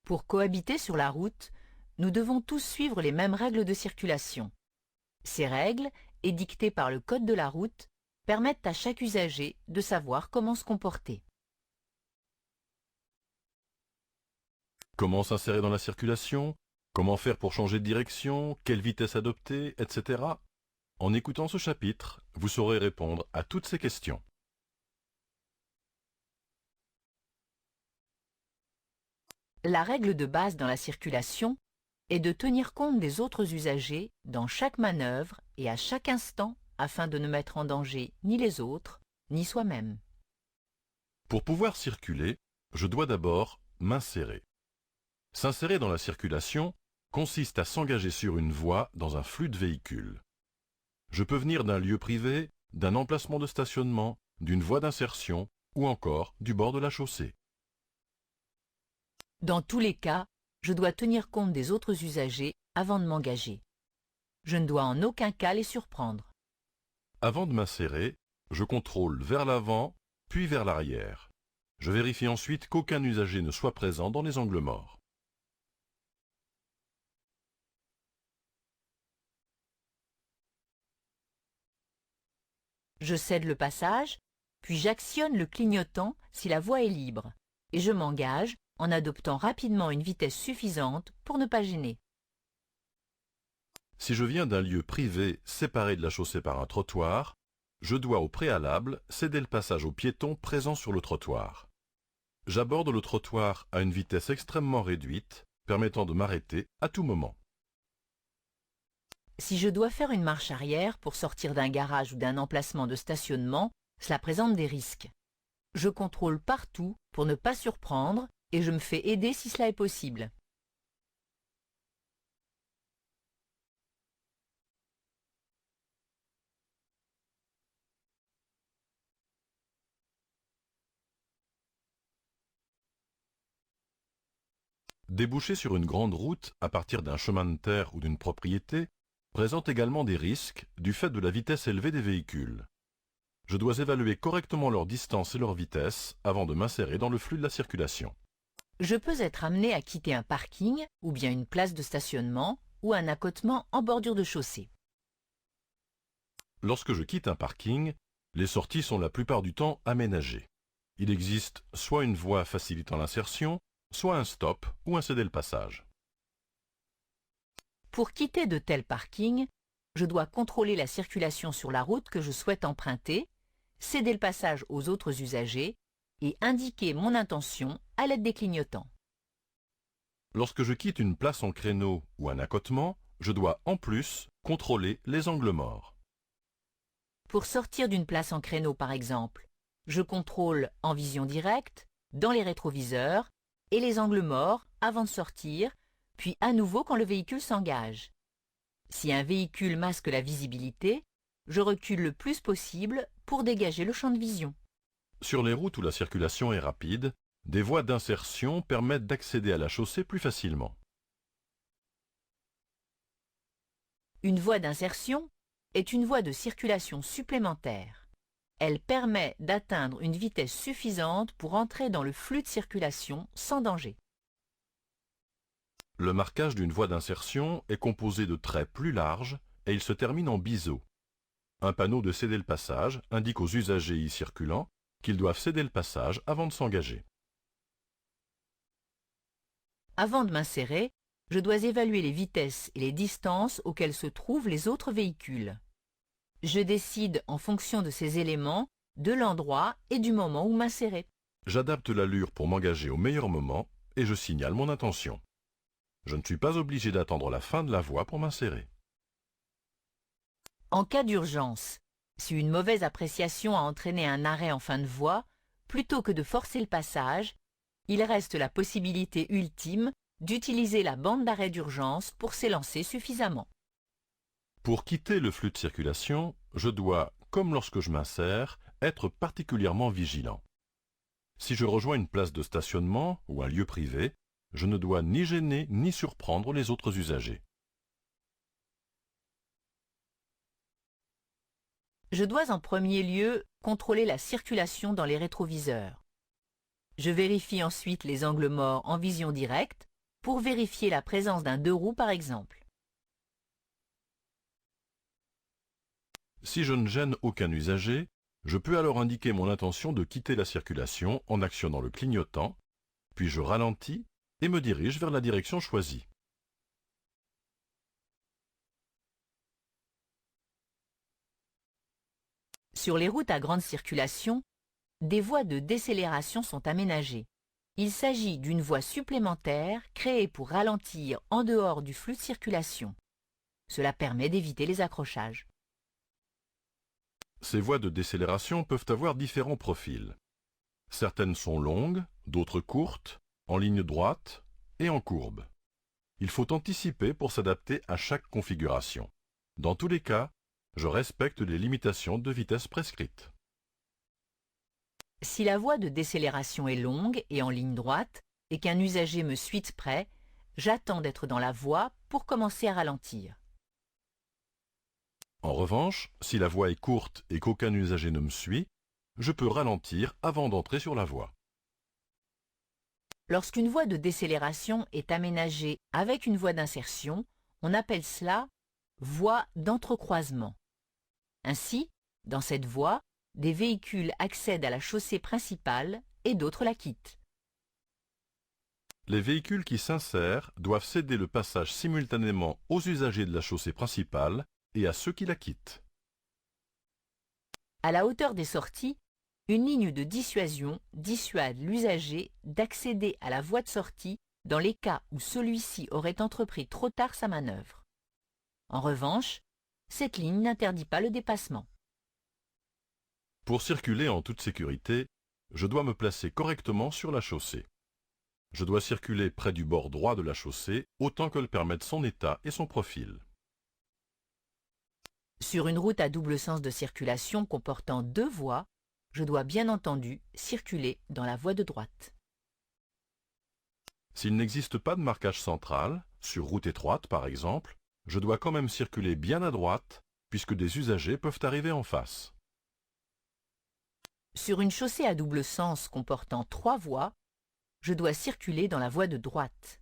Pour cohabiter sur la route, nous devons tous suivre les mêmes règles de circulation. Ces règles, édictées par le code de la route, permettent à chaque usager de savoir comment se comporter. Comment s'insérer dans la circulation? Comment faire pour changer de direction? Quelle vitesse adopter? Etc. En écoutant ce chapitre, vous saurez répondre à toutes ces questions. La règle de base dans la circulation est de tenir compte des autres usagers dans chaque manœuvre et à chaque instant afin de ne mettre en danger ni les autres, ni soi-même. Pour pouvoir circuler, je dois d'abord m'insérer. S'insérer dans la circulation consiste à s'engager sur une voie dans un flux de véhicules. Je peux venir d'un lieu privé, d'un emplacement de stationnement, d'une voie d'insertion ou encore du bord de la chaussée. Dans tous les cas, je dois tenir compte des autres usagers avant de m'engager. Je ne dois en aucun cas les surprendre. Avant de m'insérer, je contrôle vers l'avant, puis vers l'arrière. Je vérifie ensuite qu'aucun usager ne soit présent dans les angles morts. Je cède le passage, puis j'actionne le clignotant si la voie est libre, et je m'engage en adoptant rapidement une vitesse suffisante pour ne pas gêner. Si je viens d'un lieu privé séparé de la chaussée par un trottoir, je dois au préalable céder le passage aux piétons présents sur le trottoir. J'aborde le trottoir à une vitesse extrêmement réduite, permettant de m'arrêter à tout moment. Si je dois faire une marche arrière pour sortir d'un garage ou d'un emplacement de stationnement, cela présente des risques. Je contrôle partout pour ne pas surprendre et je me fais aider si cela est possible. Déboucher sur une grande route à partir d'un chemin de terre ou d'une propriété présente également des risques du fait de la vitesse élevée des véhicules. Je dois évaluer correctement leur distance et leur vitesse avant de m'insérer dans le flux de la circulation. Je peux être amené à quitter un parking ou bien une place de stationnement ou un accotement en bordure de chaussée. Lorsque je quitte un parking, les sorties sont la plupart du temps aménagées. Il existe soit une voie facilitant l'insertion, soit un stop ou un céder le passage. Pour quitter de tels parkings, je dois contrôler la circulation sur la route que je souhaite emprunter, céder le passage aux autres usagers et indiquer mon intention à l'aide des clignotants. Lorsque je quitte une place en créneau ou un accotement, je dois en plus contrôler les angles morts. Pour sortir d'une place en créneau par exemple, je contrôle en vision directe, dans les rétroviseurs et les angles morts avant de sortir, puis à nouveau quand le véhicule s'engage. Si un véhicule masque la visibilité, je recule le plus possible pour dégager le champ de vision. Sur les routes où la circulation est rapide, des voies d'insertion permettent d'accéder à la chaussée plus facilement. Une voie d'insertion est une voie de circulation supplémentaire. Elle permet d'atteindre une vitesse suffisante pour entrer dans le flux de circulation sans danger. Le marquage d'une voie d'insertion est composé de traits plus larges et il se termine en biseau. Un panneau de céder le passage indique aux usagers y circulant qu'ils doivent céder le passage avant de s'engager. Avant de m'insérer, je dois évaluer les vitesses et les distances auxquelles se trouvent les autres véhicules. Je décide en fonction de ces éléments, de l'endroit et du moment où m'insérer. J'adapte l'allure pour m'engager au meilleur moment et je signale mon intention. Je ne suis pas obligé d'attendre la fin de la voie pour m'insérer. En cas d'urgence, si une mauvaise appréciation a entraîné un arrêt en fin de voie, plutôt que de forcer le passage, il reste la possibilité ultime d'utiliser la bande d'arrêt d'urgence pour s'élancer suffisamment. Pour quitter le flux de circulation, je dois, comme lorsque je m'insère, être particulièrement vigilant. Si je rejoins une place de stationnement ou un lieu privé, je ne dois ni gêner ni surprendre les autres usagers. Je dois en premier lieu contrôler la circulation dans les rétroviseurs. Je vérifie ensuite les angles morts en vision directe pour vérifier la présence d'un deux roues par exemple. Si je ne gêne aucun usager, je peux alors indiquer mon intention de quitter la circulation en actionnant le clignotant, puis je ralentis et me dirige vers la direction choisie. Sur les routes à grande circulation, des voies de décélération sont aménagées. Il s'agit d'une voie supplémentaire créée pour ralentir en dehors du flux de circulation. Cela permet d'éviter les accrochages. Ces voies de décélération peuvent avoir différents profils. Certaines sont longues, d'autres courtes, en ligne droite et en courbe. Il faut anticiper pour s'adapter à chaque configuration. Dans tous les cas, je respecte les limitations de vitesse prescrites. Si la voie de décélération est longue et en ligne droite et qu'un usager me suit de près, j'attends d'être dans la voie pour commencer à ralentir. En revanche, si la voie est courte et qu'aucun usager ne me suit, je peux ralentir avant d'entrer sur la voie. Lorsqu'une voie de décélération est aménagée avec une voie d'insertion, on appelle cela voie d'entrecroisement. Ainsi, dans cette voie, des véhicules accèdent à la chaussée principale et d'autres la quittent. Les véhicules qui s'insèrent doivent céder le passage simultanément aux usagers de la chaussée principale et à ceux qui la quittent. À la hauteur des sorties, une ligne de dissuasion dissuade l'usager d'accéder à la voie de sortie dans les cas où celui-ci aurait entrepris trop tard sa manœuvre. En revanche, cette ligne n'interdit pas le dépassement. Pour circuler en toute sécurité, je dois me placer correctement sur la chaussée. Je dois circuler près du bord droit de la chaussée autant que le permettent son état et son profil. Sur une route à double sens de circulation comportant deux voies, je dois bien entendu circuler dans la voie de droite. S'il n'existe pas de marquage central, sur route étroite par exemple, je dois quand même circuler bien à droite puisque des usagers peuvent arriver en face. Sur une chaussée à double sens comportant trois voies, je dois circuler dans la voie de droite.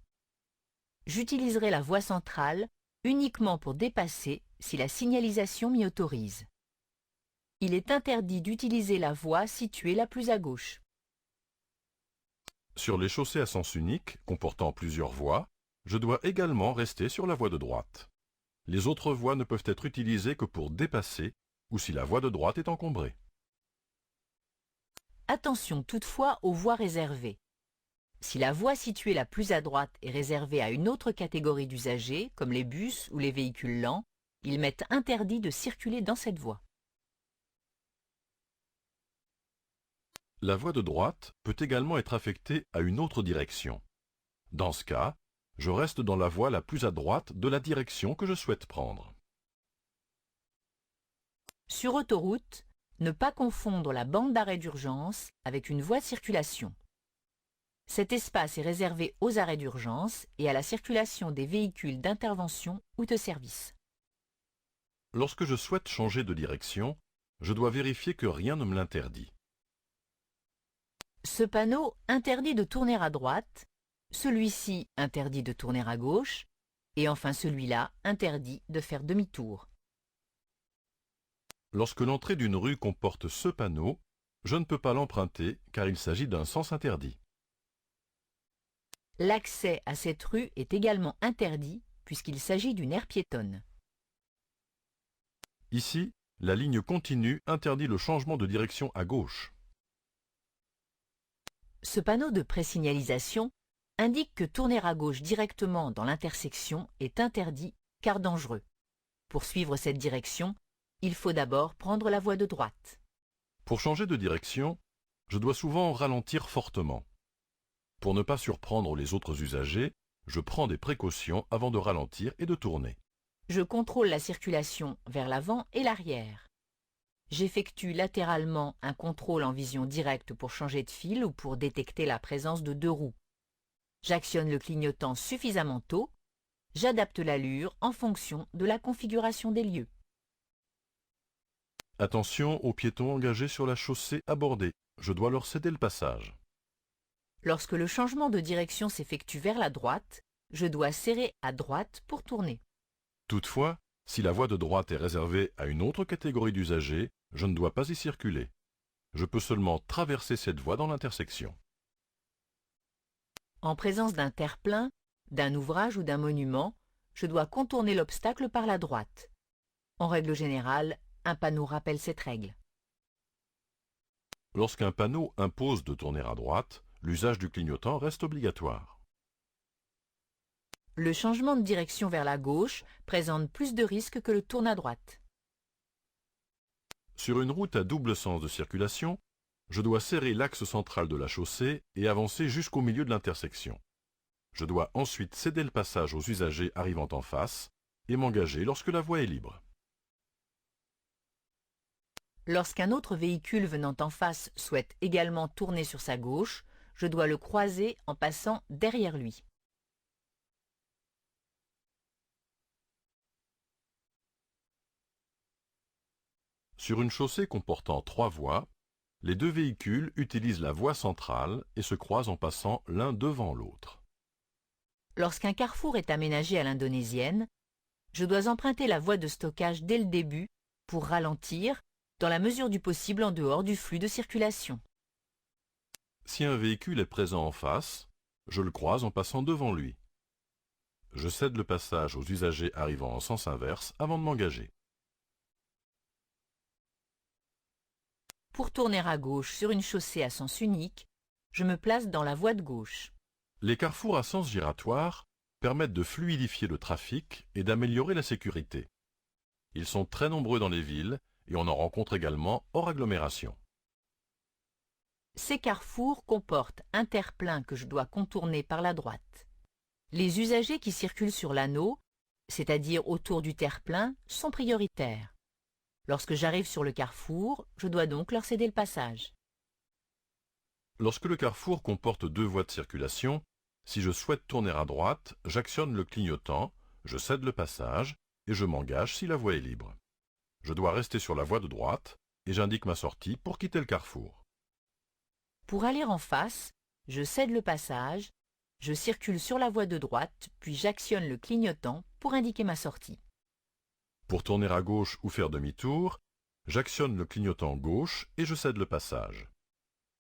J'utiliserai la voie centrale uniquement pour dépasser si la signalisation m'y autorise. Il est interdit d'utiliser la voie située la plus à gauche. Sur les chaussées à sens unique, comportant plusieurs voies, je dois également rester sur la voie de droite. Les autres voies ne peuvent être utilisées que pour dépasser ou si la voie de droite est encombrée. Attention toutefois aux voies réservées. Si la voie située la plus à droite est réservée à une autre catégorie d'usagers, comme les bus ou les véhicules lents, il m'est interdit de circuler dans cette voie. La voie de droite peut également être affectée à une autre direction. Dans ce cas, je reste dans la voie la plus à droite de la direction que je souhaite prendre. Sur autoroute, ne pas confondre la bande d'arrêt d'urgence avec une voie de circulation. Cet espace est réservé aux arrêts d'urgence et à la circulation des véhicules d'intervention ou de service. Lorsque je souhaite changer de direction, je dois vérifier que rien ne me l'interdit. Ce panneau interdit de tourner à droite, celui-ci interdit de tourner à gauche, et enfin celui-là interdit de faire demi-tour. Lorsque l'entrée d'une rue comporte ce panneau, je ne peux pas l'emprunter car il s'agit d'un sens interdit. L'accès à cette rue est également interdit puisqu'il s'agit d'une aire piétonne. Ici, la ligne continue interdit le changement de direction à gauche. Ce panneau de présignalisation indique que tourner à gauche directement dans l'intersection est interdit car dangereux. Pour suivre cette direction, il faut d'abord prendre la voie de droite. Pour changer de direction, je dois souvent ralentir fortement. Pour ne pas surprendre les autres usagers, je prends des précautions avant de ralentir et de tourner. Je contrôle la circulation vers l'avant et l'arrière. J'effectue latéralement un contrôle en vision directe pour changer de fil ou pour détecter la présence de deux roues. J'actionne le clignotant suffisamment tôt. J'adapte l'allure en fonction de la configuration des lieux. Attention aux piétons engagés sur la chaussée abordée. Je dois leur céder le passage. Lorsque le changement de direction s'effectue vers la droite, je dois serrer à droite pour tourner. Toutefois, si la voie de droite est réservée à une autre catégorie d'usagers, je ne dois pas y circuler. Je peux seulement traverser cette voie dans l'intersection. En présence d'un terre-plein, d'un ouvrage ou d'un monument, je dois contourner l'obstacle par la droite. En règle générale, un panneau rappelle cette règle. Lorsqu'un panneau impose de tourner à droite, l'usage du clignotant reste obligatoire. Le changement de direction vers la gauche présente plus de risques que le tourne à droite. Sur une route à double sens de circulation, je dois serrer l'axe central de la chaussée et avancer jusqu'au milieu de l'intersection. Je dois ensuite céder le passage aux usagers arrivant en face et m'engager lorsque la voie est libre. Lorsqu'un autre véhicule venant en face souhaite également tourner sur sa gauche, je dois le croiser en passant derrière lui. Sur une chaussée comportant 3 voies, les deux véhicules utilisent la voie centrale et se croisent en passant l'un devant l'autre. Lorsqu'un carrefour est aménagé à l'indonésienne, je dois emprunter la voie de stockage dès le début pour ralentir, dans la mesure du possible en dehors du flux de circulation. Si un véhicule est présent en face, je le croise en passant devant lui. Je cède le passage aux usagers arrivant en sens inverse avant de m'engager. Pour tourner à gauche sur une chaussée à sens unique, je me place dans la voie de gauche. Les carrefours à sens giratoire permettent de fluidifier le trafic et d'améliorer la sécurité. Ils sont très nombreux dans les villes et on en rencontre également hors agglomération. Ces carrefours comportent un terre-plein que je dois contourner par la droite. Les usagers qui circulent sur l'anneau, c'est-à-dire autour du terre-plein, sont prioritaires. Lorsque j'arrive sur le carrefour, je dois donc leur céder le passage. Lorsque le carrefour comporte 2 voies de circulation, si je souhaite tourner à droite, j'actionne le clignotant, je cède le passage et je m'engage si la voie est libre. Je dois rester sur la voie de droite et j'indique ma sortie pour quitter le carrefour. Pour aller en face, je cède le passage, je circule sur la voie de droite, puis j'actionne le clignotant pour indiquer ma sortie. Pour tourner à gauche ou faire demi-tour, j'actionne le clignotant gauche et je cède le passage.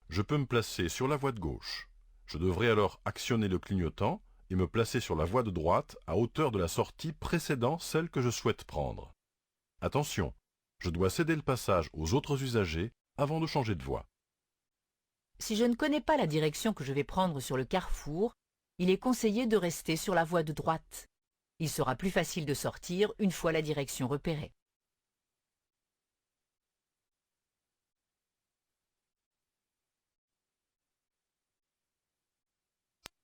Je peux me placer sur la voie de gauche. Je devrais alors actionner le clignotant et me placer sur la voie de droite à hauteur de la sortie précédant celle que je souhaite prendre. Attention, je dois céder le passage aux autres usagers avant de changer de voie. Si je ne connais pas la direction que je vais prendre sur le carrefour, il est conseillé de rester sur la voie de droite. Il sera plus facile de sortir une fois la direction repérée.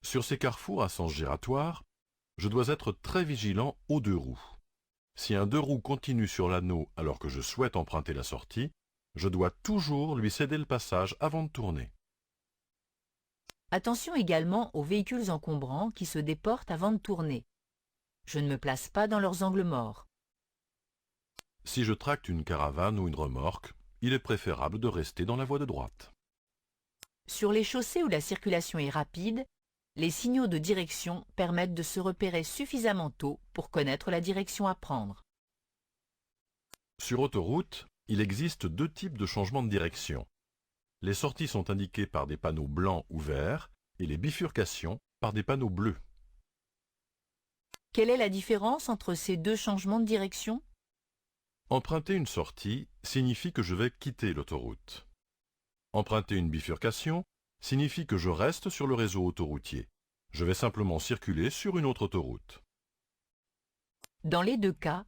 Sur ces carrefours à sens giratoire, je dois être très vigilant aux 2 roues. Si un 2 roues continue sur l'anneau alors que je souhaite emprunter la sortie, je dois toujours lui céder le passage avant de tourner. Attention également aux véhicules encombrants qui se déportent avant de tourner. Je ne me place pas dans leurs angles morts. Si je tracte une caravane ou une remorque, il est préférable de rester dans la voie de droite. Sur les chaussées où la circulation est rapide, les signaux de direction permettent de se repérer suffisamment tôt pour connaître la direction à prendre. Sur autoroute, il existe 2 types de changement de direction. Les sorties sont indiquées par des panneaux blancs ou verts et les bifurcations par des panneaux bleus. Quelle est la différence entre ces 2 changements de direction? Emprunter une sortie signifie que je vais quitter l'autoroute. Emprunter une bifurcation signifie que je reste sur le réseau autoroutier. Je vais simplement circuler sur une autre autoroute. Dans les 2 cas,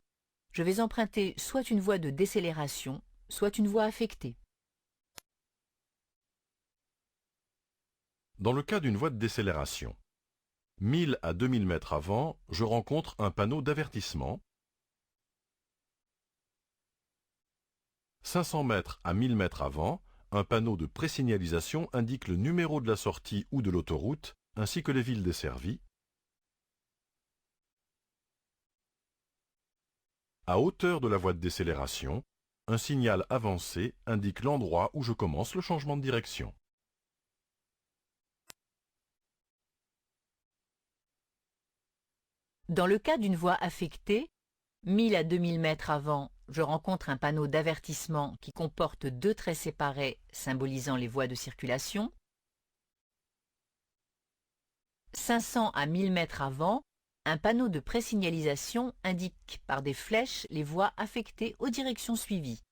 je vais emprunter soit une voie de décélération, soit une voie affectée. Dans le cas d'une voie de décélération, 1000 à 2000 mètres avant, je rencontre un panneau d'avertissement. 500 mètres à 1000 mètres avant, un panneau de présignalisation indique le numéro de la sortie ou de l'autoroute, ainsi que les villes desservies. À hauteur de la voie de décélération, un signal avancé indique l'endroit où je commence le changement de direction. Dans le cas d'une voie affectée, 1000 à 2000 mètres avant, je rencontre un panneau d'avertissement qui comporte 2 traits séparés symbolisant les voies de circulation. 500 à 1000 mètres avant, un panneau de présignalisation indique par des flèches les voies affectées aux directions suivies.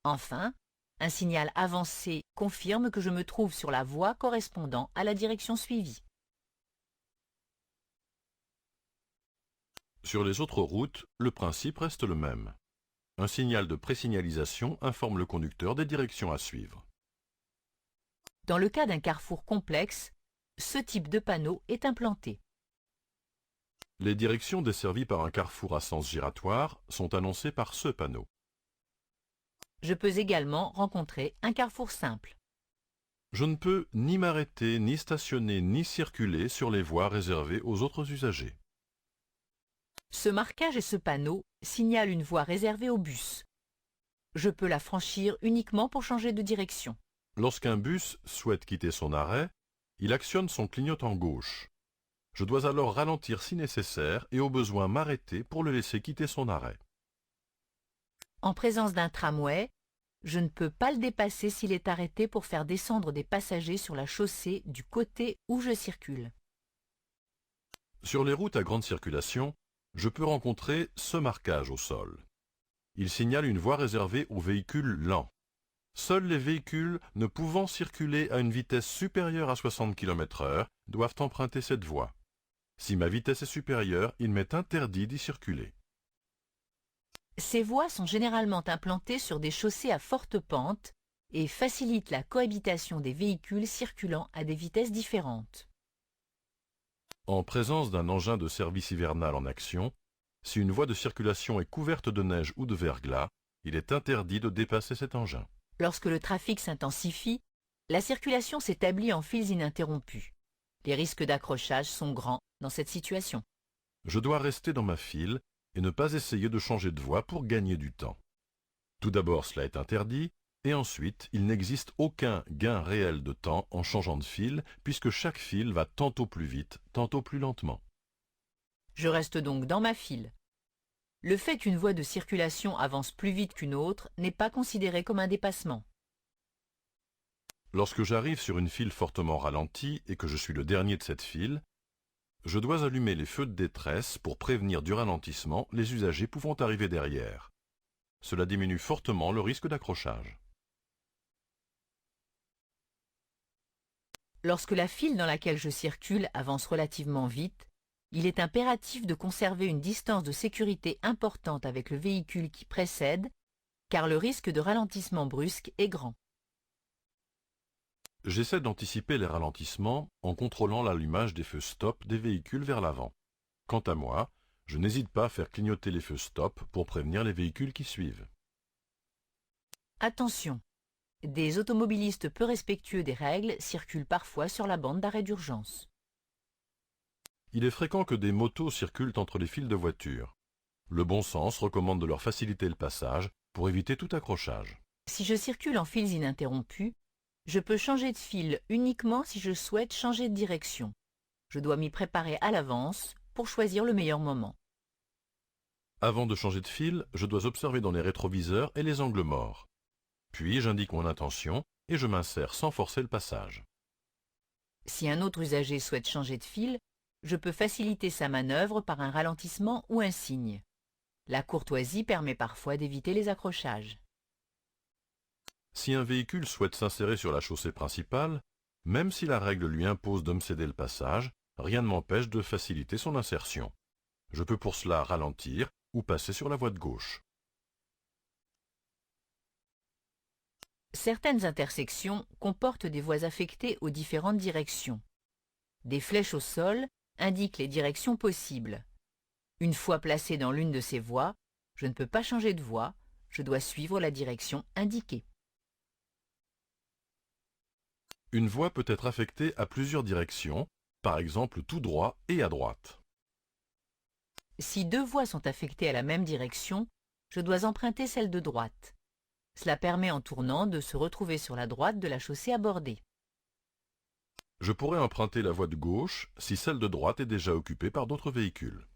Enfin, un signal avancé confirme que je me trouve sur la voie correspondant à la direction suivie. Sur les autres routes, le principe reste le même. Un signal de présignalisation informe le conducteur des directions à suivre. Dans le cas d'un carrefour complexe, ce type de panneau est implanté. Les directions desservies par un carrefour à sens giratoire sont annoncées par ce panneau. Je peux également rencontrer un carrefour simple. Je ne peux ni m'arrêter, ni stationner, ni circuler sur les voies réservées aux autres usagers. Ce marquage et ce panneau signalent une voie réservée aux bus. Je peux la franchir uniquement pour changer de direction. Lorsqu'un bus souhaite quitter son arrêt, il actionne son clignotant gauche. Je dois alors ralentir si nécessaire et au besoin m'arrêter pour le laisser quitter son arrêt. En présence d'un tramway, je ne peux pas le dépasser s'il est arrêté pour faire descendre des passagers sur la chaussée du côté où je circule. Sur les routes à grande circulation, je peux rencontrer ce marquage au sol. Il signale une voie réservée aux véhicules lents. Seuls les véhicules ne pouvant circuler à une vitesse supérieure à 60 km/h doivent emprunter cette voie. Si ma vitesse est supérieure, il m'est interdit d'y circuler. Ces voies sont généralement implantées sur des chaussées à forte pente et facilitent la cohabitation des véhicules circulant à des vitesses différentes. En présence d'un engin de service hivernal en action, si une voie de circulation est couverte de neige ou de verglas, il est interdit de dépasser cet engin. Lorsque le trafic s'intensifie, la circulation s'établit en fils ininterrompus. Les risques d'accrochage sont grands dans cette situation. Je dois rester dans ma file et ne pas essayer de changer de voie pour gagner du temps. Tout d'abord, cela est interdit, et ensuite, il n'existe aucun gain réel de temps en changeant de file, puisque chaque file va tantôt plus vite, tantôt plus lentement. Je reste donc dans ma file. Le fait qu'une voie de circulation avance plus vite qu'une autre n'est pas considéré comme un dépassement. Lorsque j'arrive sur une file fortement ralentie et que je suis le dernier de cette file, je dois allumer les feux de détresse pour prévenir du ralentissement les usagers pouvant arriver derrière. Cela diminue fortement le risque d'accrochage. Lorsque la file dans laquelle je circule avance relativement vite, il est impératif de conserver une distance de sécurité importante avec le véhicule qui précède, car le risque de ralentissement brusque est grand. J'essaie d'anticiper les ralentissements en contrôlant l'allumage des feux stop des véhicules vers l'avant. Quant à moi, je n'hésite pas à faire clignoter les feux stop pour prévenir les véhicules qui suivent. Attention! Des automobilistes peu respectueux des règles circulent parfois sur la bande d'arrêt d'urgence. Il est fréquent que des motos circulent entre les files de voitures. Le bon sens recommande de leur faciliter le passage pour éviter tout accrochage. Si je circule en files ininterrompues, je peux changer de file uniquement si je souhaite changer de direction. Je dois m'y préparer à l'avance pour choisir le meilleur moment. Avant de changer de file, je dois observer dans les rétroviseurs et les angles morts. Puis j'indique mon intention et je m'insère sans forcer le passage. Si un autre usager souhaite changer de file, je peux faciliter sa manœuvre par un ralentissement ou un signe. La courtoisie permet parfois d'éviter les accrochages. Si un véhicule souhaite s'insérer sur la chaussée principale, même si la règle lui impose de me céder le passage, rien ne m'empêche de faciliter son insertion. Je peux pour cela ralentir ou passer sur la voie de gauche. Certaines intersections comportent des voies affectées aux différentes directions. Des flèches au sol indiquent les directions possibles. Une fois placé dans l'une de ces voies, je ne peux pas changer de voie, je dois suivre la direction indiquée. Une voie peut être affectée à plusieurs directions, par exemple tout droit et à droite. Si deux voies sont affectées à la même direction, je dois emprunter celle de droite. Cela permet en tournant de se retrouver sur la droite de la chaussée abordée. Je pourrais emprunter la voie de gauche si celle de droite est déjà occupée par d'autres véhicules.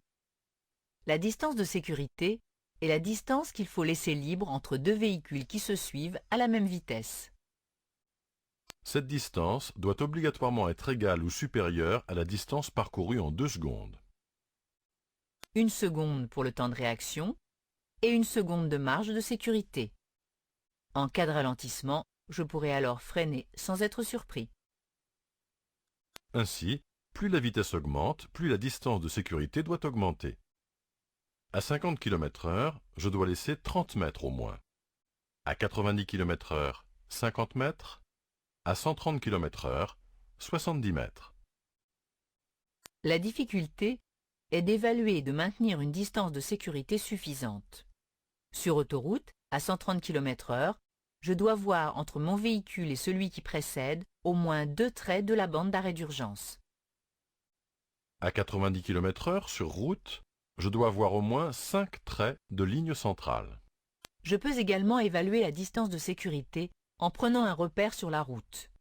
La distance de sécurité est la distance qu'il faut laisser libre entre deux véhicules qui se suivent à la même vitesse. Cette distance doit obligatoirement être égale ou supérieure à la distance parcourue en 2 secondes. 1 seconde pour le temps de réaction et 1 seconde de marge de sécurité. En cas de ralentissement, je pourrais alors freiner sans être surpris. Ainsi, plus la vitesse augmente, plus la distance de sécurité doit augmenter. À 50 km/h, je dois laisser 30 mètres au moins. À 90 km/h, 50 mètres. À 130 km/h, 70 mètres. La difficulté est d'évaluer et de maintenir une distance de sécurité suffisante. Sur autoroute, à 130 km/h, je dois voir entre mon véhicule et celui qui précède au moins 2 traits de la bande d'arrêt d'urgence. À 90 km/h sur route, je dois voir au moins 5 traits de ligne centrale. Je peux également évaluer la distance de sécurité en prenant un repère sur la route.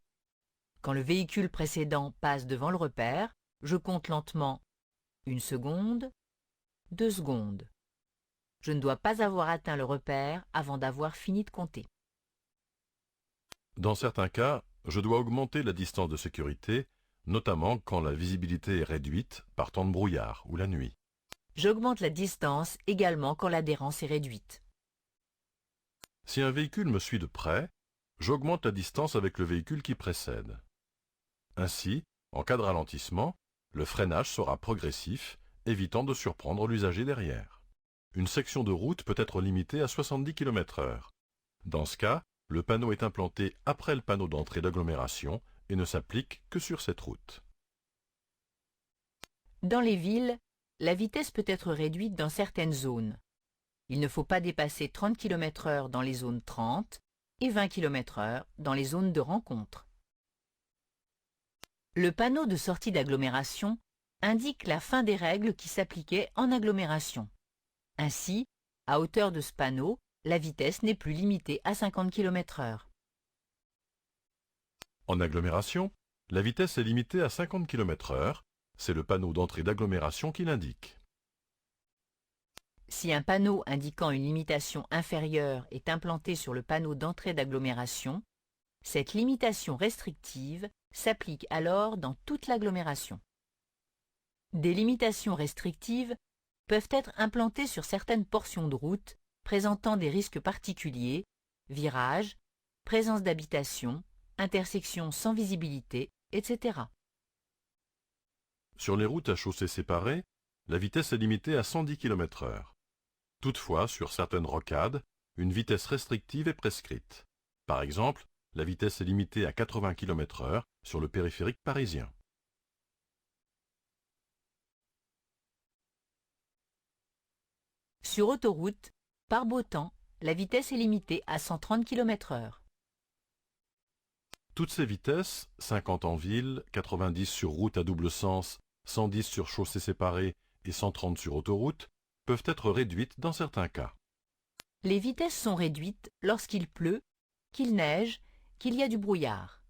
Quand le véhicule précédent passe devant le repère, je compte lentement 1 seconde, 2 secondes. Je ne dois pas avoir atteint le repère avant d'avoir fini de compter. Dans certains cas, je dois augmenter la distance de sécurité, notamment quand la visibilité est réduite par temps de brouillard ou la nuit. J'augmente la distance également quand l'adhérence est réduite. Si un véhicule me suit de près, j'augmente la distance avec le véhicule qui précède. Ainsi, en cas de ralentissement, le freinage sera progressif, évitant de surprendre l'usager derrière. Une section de route peut être limitée à 70 km/h. Dans ce cas, le panneau est implanté après le panneau d'entrée d'agglomération et ne s'applique que sur cette route. Dans les villes, la vitesse peut être réduite dans certaines zones. Il ne faut pas dépasser 30 km/h dans les zones 30 et 20 km/h dans les zones de rencontre. Le panneau de sortie d'agglomération indique la fin des règles qui s'appliquaient en agglomération. Ainsi, à hauteur de ce panneau, la vitesse n'est plus limitée à 50 km/h. En agglomération, la vitesse est limitée à 50 km/h. C'est le panneau d'entrée d'agglomération qui l'indique. Si un panneau indiquant une limitation inférieure est implanté sur le panneau d'entrée d'agglomération, cette limitation restrictive s'applique alors dans toute l'agglomération. Des limitations restrictives peuvent être implantées sur certaines portions de route présentant des risques particuliers, virages, présence d'habitations, intersections sans visibilité, etc. Sur les routes à chaussées séparées, la vitesse est limitée à 110 km/h. Toutefois, sur certaines rocades, une vitesse restrictive est prescrite. Par exemple, la vitesse est limitée à 80 km/h sur le périphérique parisien. Sur autoroute, par beau temps, la vitesse est limitée à 130 km/h. Toutes ces vitesses, 50 en ville, 90 sur route à double sens, 110 sur chaussée séparée et 130 sur autoroute, peuvent être réduites dans certains cas. Les vitesses sont réduites lorsqu'il pleut, qu'il neige, qu'il y a du brouillard.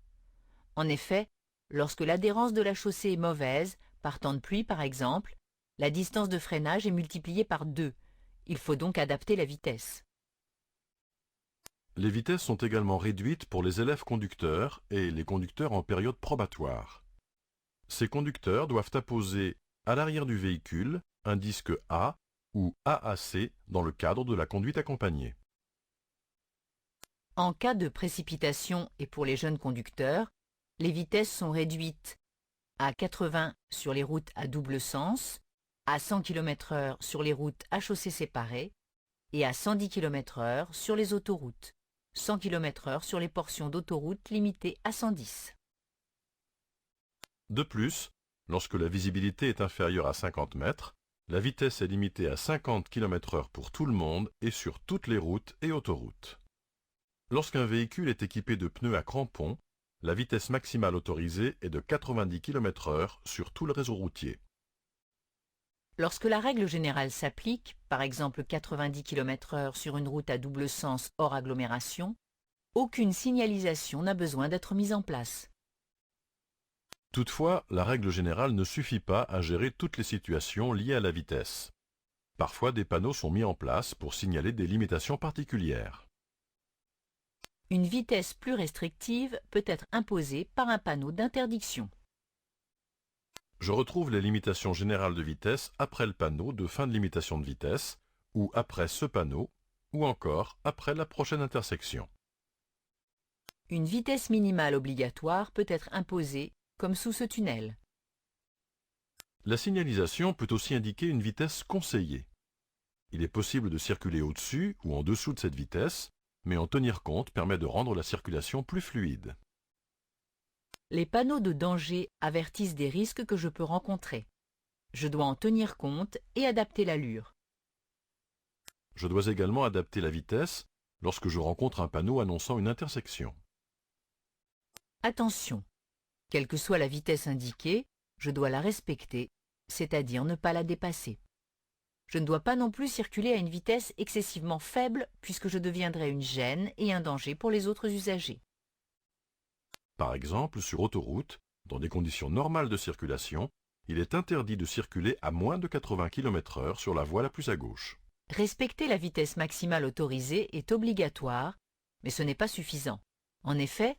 En effet, lorsque l'adhérence de la chaussée est mauvaise, par temps de pluie par exemple, la distance de freinage est multipliée par 2. Il faut donc adapter la vitesse. Les vitesses sont également réduites pour les élèves conducteurs et les conducteurs en période probatoire. Ces conducteurs doivent apposer à l'arrière du véhicule un disque A ou AAC dans le cadre de la conduite accompagnée. En cas de précipitation et pour les jeunes conducteurs, les vitesses sont réduites à 80 sur les routes à double sens, à 100 km/h sur les routes à chaussées séparées et à 110 km/h sur les autoroutes, 100 km/h sur les portions d'autoroute limitées à 110. De plus, lorsque la visibilité est inférieure à 50 mètres, la vitesse est limitée à 50 km/h pour tout le monde et sur toutes les routes et autoroutes. Lorsqu'un véhicule est équipé de pneus à crampons, la vitesse maximale autorisée est de 90 km/h sur tout le réseau routier. Lorsque la règle générale s'applique, par exemple 90 km/h sur une route à double sens hors agglomération, aucune signalisation n'a besoin d'être mise en place. Toutefois, la règle générale ne suffit pas à gérer toutes les situations liées à la vitesse. Parfois, des panneaux sont mis en place pour signaler des limitations particulières. Une vitesse plus restrictive peut être imposée par un panneau d'interdiction. Je retrouve les limitations générales de vitesse après le panneau de fin de limitation de vitesse, ou après ce panneau, ou encore après la prochaine intersection. Une vitesse minimale obligatoire peut être imposée, comme sous ce tunnel. La signalisation peut aussi indiquer une vitesse conseillée. Il est possible de circuler au-dessus ou en dessous de cette vitesse, mais en tenir compte permet de rendre la circulation plus fluide. Les panneaux de danger avertissent des risques que je peux rencontrer. Je dois en tenir compte et adapter l'allure. Je dois également adapter la vitesse lorsque je rencontre un panneau annonçant une intersection. Attention, quelle que soit la vitesse indiquée, je dois la respecter, c'est-à-dire ne pas la dépasser. Je ne dois pas non plus circuler à une vitesse excessivement faible puisque je deviendrai une gêne et un danger pour les autres usagers. Par exemple, sur autoroute, dans des conditions normales de circulation, il est interdit de circuler à moins de 80 km/h sur la voie la plus à gauche. Respecter la vitesse maximale autorisée est obligatoire, mais ce n'est pas suffisant. En effet,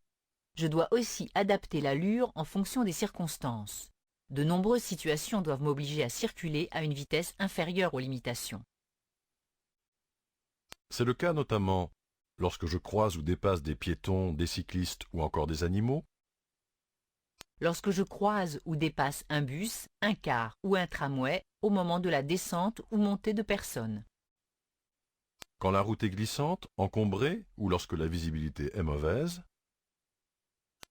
je dois aussi adapter l'allure en fonction des circonstances. De nombreuses situations doivent m'obliger à circuler à une vitesse inférieure aux limitations. C'est le cas notamment lorsque je croise ou dépasse des piétons, des cyclistes ou encore des animaux, Lorsque je croise ou dépasse un bus, un car ou un tramway au moment de la descente ou montée de personnes. quand la route est glissante, encombrée ou lorsque la visibilité est mauvaise,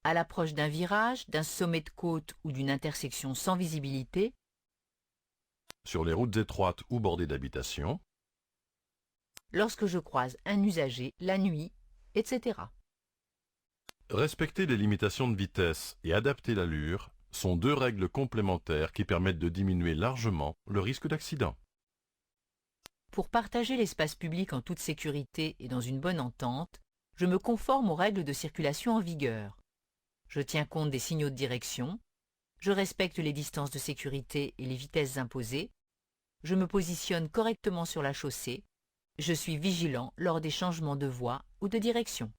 À l'approche d'un virage, d'un sommet de côte ou d'une intersection sans visibilité, sur les routes étroites ou bordées d'habitations, lorsque je croise un usager la nuit, etc. respecter les limitations de vitesse et adapter l'allure sont deux règles complémentaires qui permettent de diminuer largement le risque d'accident. Pour partager l'espace public en toute sécurité et dans une bonne entente, je me conforme aux règles de circulation en vigueur. Je tiens compte des signaux de direction, je respecte les distances de sécurité et les vitesses imposées, je me positionne correctement sur la chaussée, je suis vigilant lors des changements de voie ou de direction.